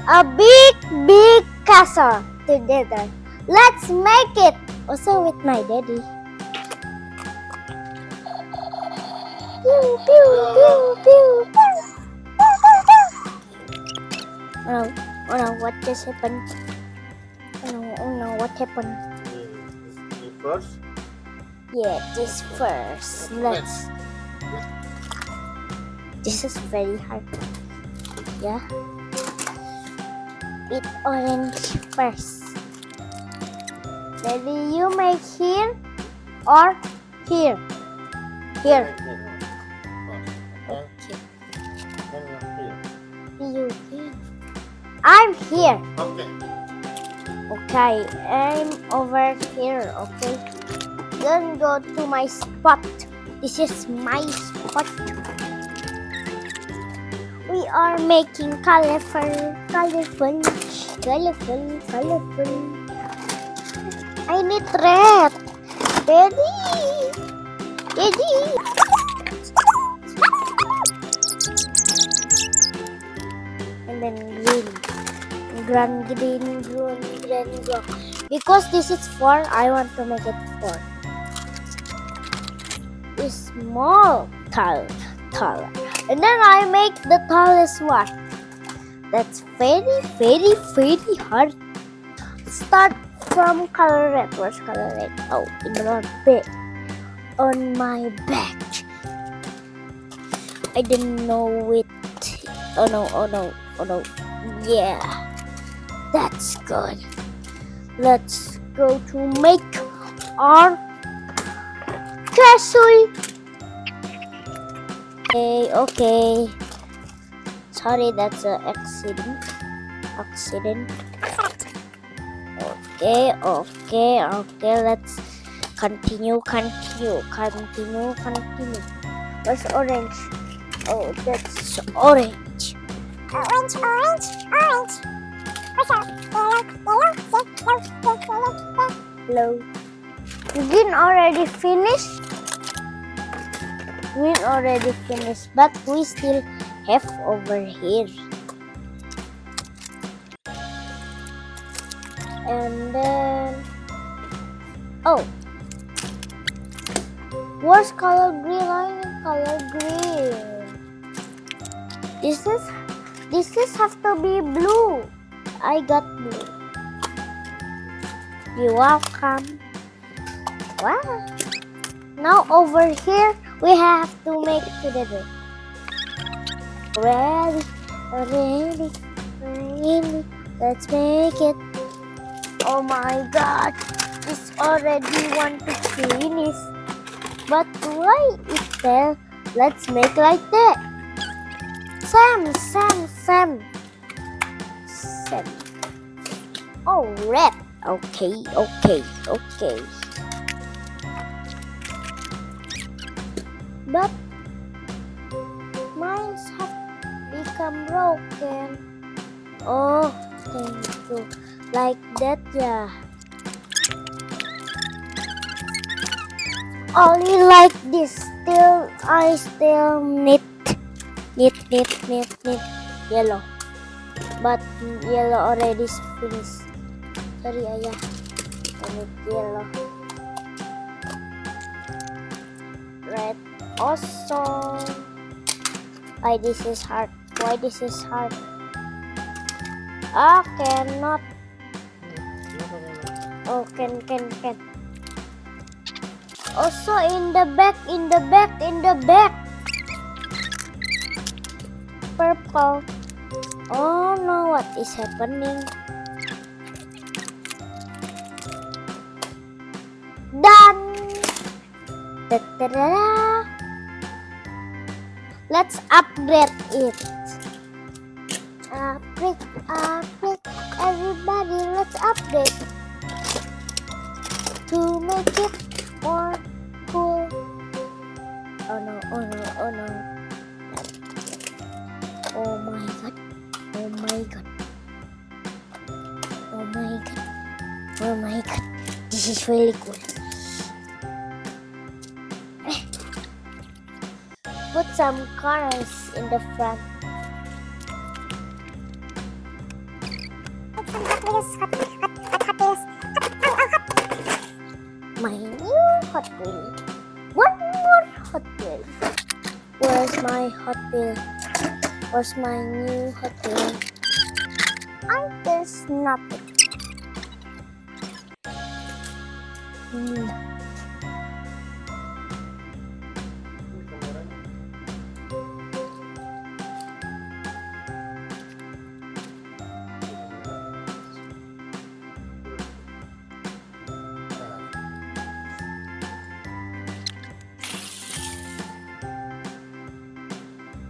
a big castle together. Let's make it. Also with my daddy. Pew, pew, pew, pew, pew. Oh no, what just happened? Oh no, what happened? First? Yeah, this first. Let's. This is very hard. Yeah. With orange first. Daddy, you make here or here? Here. Okay. You here. I'm here. Okay. Okay, I'm over here. Okay. Then go to my spot. This is my spot. We are making colorful. I need red. Daddy. And then green. Because this is 4, I want to make it 4. A small taller. And then I make the tallest one. That's very hard. Start from color red. Where's color red? Oh, in the back. On my back. I didn't know it. Oh no. Yeah. That's good. Let's go to make our castle. Okay. Sorry, that's an accident. Okay. Let's continue. Where's orange? Oh, that's orange. Orange. What's up? Yellow. Green already finished. But we still have over here. And then, where's color green? I need color green. This have to be blue. I got blue. You're welcome. Wow. Now over here we have to make it together. Ready. Let's make it. Oh my God, this already want to finish. But why it fell? Let's make like that. Sam. Oh, red. Okay. But mine have become broken. Oh, thank you. Like that, yeah. Only like this. I still need yellow. But yellow already finished. Sorry, Ayah. I need yellow. Red also. Why this is hard? Cannot. Oh, can. Also in the back. Purple. Oh no, what is happening? Done. Da-da-da-da. Let's upgrade it. Upgrade. Everybody, let's upgrade to make it more cool. Oh no. Oh my god. This is really cool. Put some colors in the front. My new Hot Wheel. One more Hot Wheel. Where's my Hot Wheel? Where's my new Hot Wheel? There's nothing.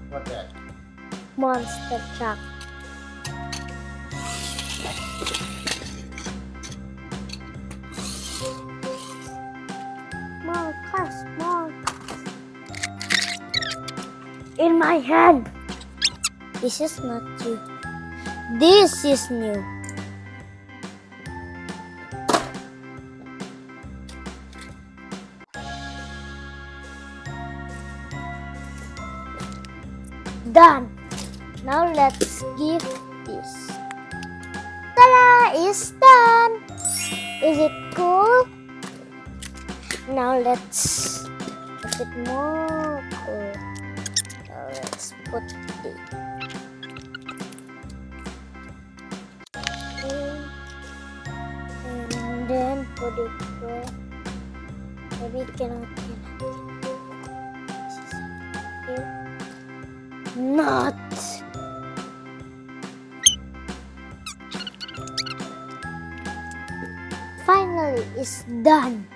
What's that? Monster truck. More cars, more cars. In my hand. This is not new. This is new. Done. Now let's give this. Ta-da! It's done. Is it cool? Now let's make it more cool. Now let's put it. And then put it where maybe it cannot. This is here. Not. Finally, it's done.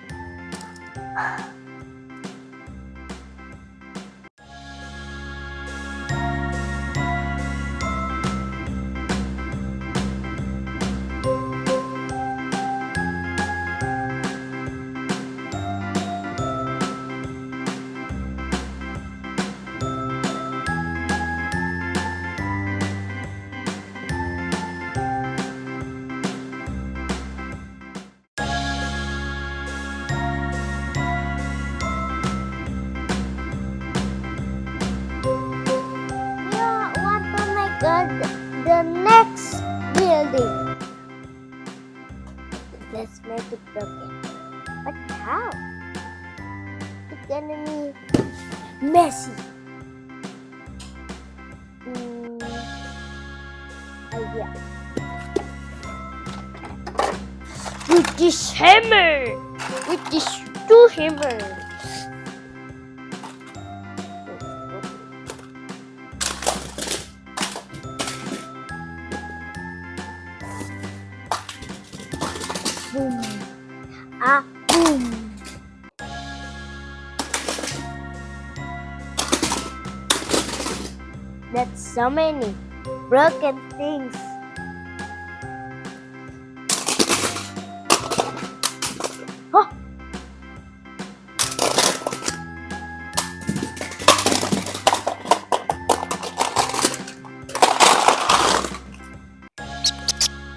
The next building. Let's make it broken. But how? It's gonna be messy. Idea. With this hammer. With these two hammers. Boom. Boom. That's so many broken things. Oh.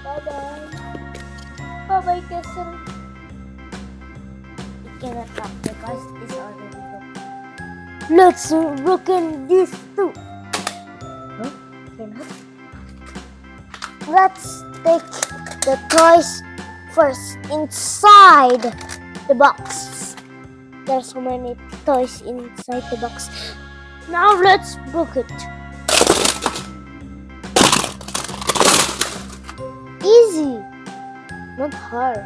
Bye-bye. Bye-bye, Castle. It cannot come because it's already broken. Let's broken this too. No, cannot. Let's take the toys first inside the box. There's so many toys inside the box. Now let's book it. Easy. Not hard.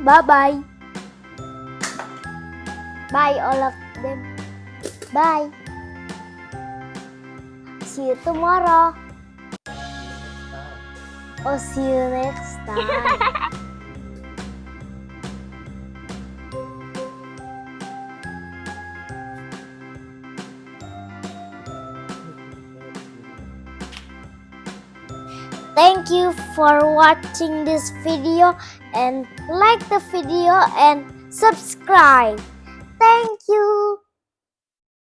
Bye-bye. Bye all of them. Bye. See you tomorrow. Oh, see you next time. Thank you for watching this video and like the video and subscribe. Thank you.